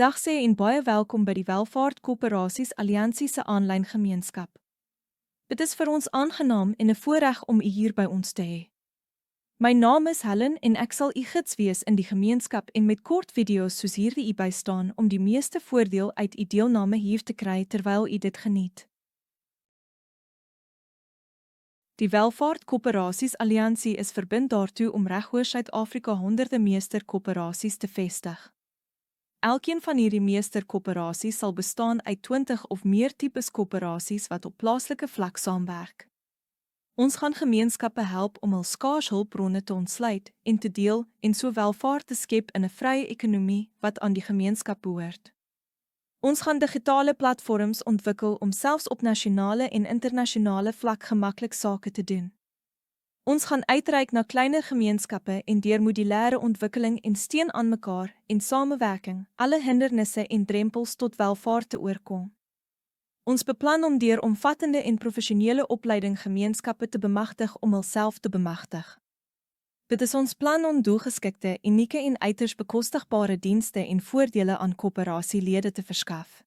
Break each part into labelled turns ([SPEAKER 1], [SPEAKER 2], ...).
[SPEAKER 1] Dag sê en baie welkom by die Welvaart Koöperasies Alliansie se aanlyn gemeenskap. Dit is vir ons aangenaam en 'n voorreg om u hier by ons te hê. My naam is Helen en ek sal u gids wees in die gemeenskap en met kort video's soos hierdie u bystaan om die meeste voordeel uit u deelname hier te kry terwyl u dit geniet. Die Welvaart Koöperasies Alliansie is verbind daartoe om regoor Suid-Afrika honderde meesterkoöperasies te vestig. Elkeen van hierdie meesterkoöperasies sal bestaan uit 20 of meer tipes koöperasies wat op plaaslike vlak saamwerk. Ons gaan gemeenskappe help om hul skaars hulpbronne te ontsluit en te deel en so welvaart te skep in 'n vrye ekonomie wat aan die gemeenskap behoort. Ons gaan digitale platforms ontwikkel om selfs op nasionale en internasionale vlak gemaklik sake te doen. Ons gaan uitreik na kleiner gemeenskappe en deur modulêre ontwikkeling en steun aan mekaar en samewerking alle hindernisse en drempels tot welvaart te oorkom. Ons beplan om deur omvattende en professionele opleiding gemeenskappe te bemagtig om hulself te bemagtig. Dit is ons plan om doelgeskikte, unieke en uiters bekostigbare dienste en voordele aan koöperasielede te verskaf.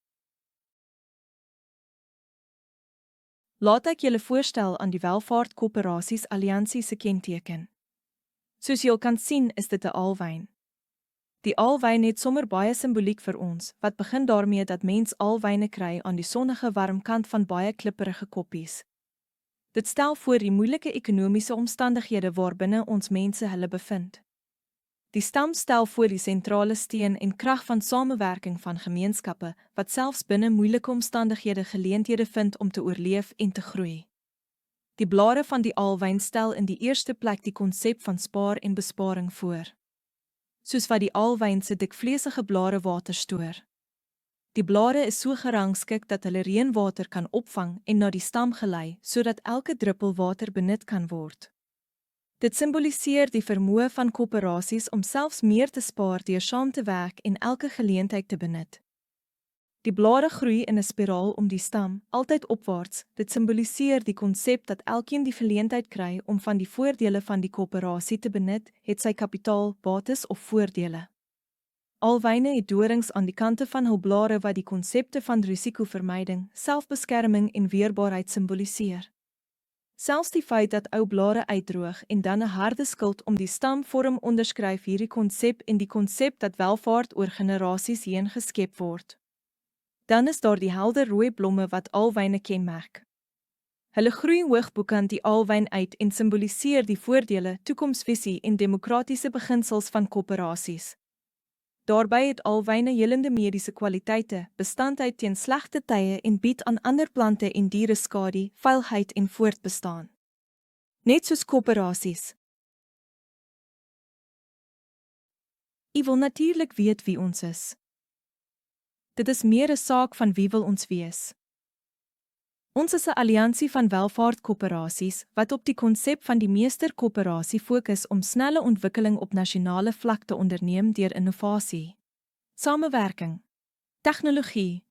[SPEAKER 1] Laat ek julle voorstel aan die Welvaart Koöperasies Alliansie se kenteken. Soos julle kan sien, is dit 'n alwyn. Die alwyn het sommer baie simboliek vir ons, wat begin daarmee dat mens alwyne kry aan die sonnige warm kant van baie klipperige koppies. Dit stel voor die moeilike ekonomiese omstandighede waarbinne ons mense hulle bevind. Die stam stel voor die sentrale steun en krag van samewerking van gemeenskappe wat selfs binne moeilike omstandighede geleenthede vind om te oorleef en te groei. Die blare van die alwyn stel in die eerste plek die konsep van spaar en besparing voor. Soos wat die alwyn se dikvleesige blare water stoor. Die blare is so gerangskik dat hulle reënwater kan opvang en na die stam gelei sodat elke druppel water benut kan word. Dit simboliseer die vermoë van koöperasies om selfs meer te spaar deur saam te werk en elke geleentheid te benut. Die blare groei in 'n spiraal om die stam, altyd opwaarts. Dit simboliseer die konsep dat elkeen die geleentheid kry om van die voordele van die koöperasie te benut, het sy kapitaal, bates of voordele. Alwyne het dorings aan die kante van hul blare wat die konsepte van risikovermyding, selfbeskerming en weerbaarheid simboliseer. Selfs die feit dat ou blare uitdroog en dan 'n harde skild om die stam vorm onderskryf hierdie konsep en die konsep dat welvaart oor generasies heen geskep word. Dan is daar die helder rooi blomme wat alwyne kenmerk. Hulle groei hoog bokant die alwyn uit en simboliseer die voordele, toekomsvisie en demokratiese beginsels van koöperasies. Daarbey het alwyne helende mediese kwaliteite, bestandheid teen slegte tye en bied aan ander plante en diere skadu, veiligheid en voortbestaan. Net soos koöperasies. U wil natuurlik weet wie ons is. Dit is meer 'n saak van wie wil ons wees. Ons is 'n alliansie van welvaartkoöperasies wat op die konsep van die meesterkoöperasie fokus om snelle ontwikkeling op nasionale vlak te onderneem deur innovasie, samewerking, tegnologie,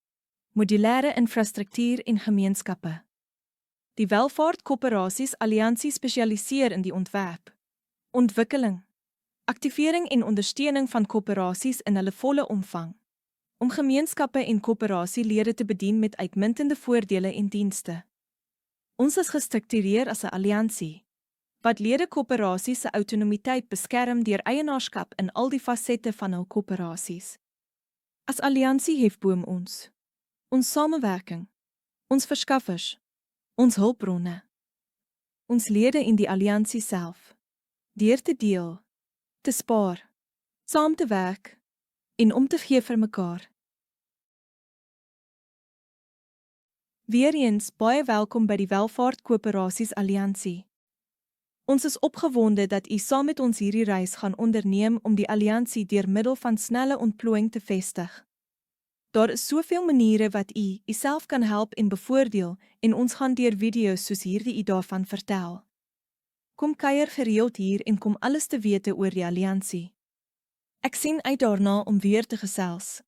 [SPEAKER 1] modulêre infrastruktuur en gemeenskappe. Die Welvaartkoöperasies Alliansie spesialiseer in die ontwerp, ontwikkeling, aktivering en ondersteuning van koöperasies in hulle volle omvang, om gemeenskappe en koöperasielede te bedien met uitmuntende voordele en dienste. Ons is gestruktureer as 'n alliansie, wat lede koöperasies se autonomiteit beskerm deur eienaarskap in al die fasette van hul koöperasies. As alliansie hefboom ons samewerking, ons verskaffers, ons hulpbronne, ons lede en die alliansie self, deur te deel, te spaar, saam te werk en om te gee vir mekaar. Weereens baie welkom by die Welvaartkoöperasies Alliansie. Ons is opgewonde dat u saam met ons hierdie reis gaan onderneem om die alliansie deur middel van snelle ontplooiing te vestig. Daar is soveel maniere wat u self kan help en bevoordeel en ons gaan deur video's soos hierdie u daarvan vertel. Kom kuier gereeld hier en kom alles te wete oor die alliansie. Ek sien uit daarna om weer te gesels.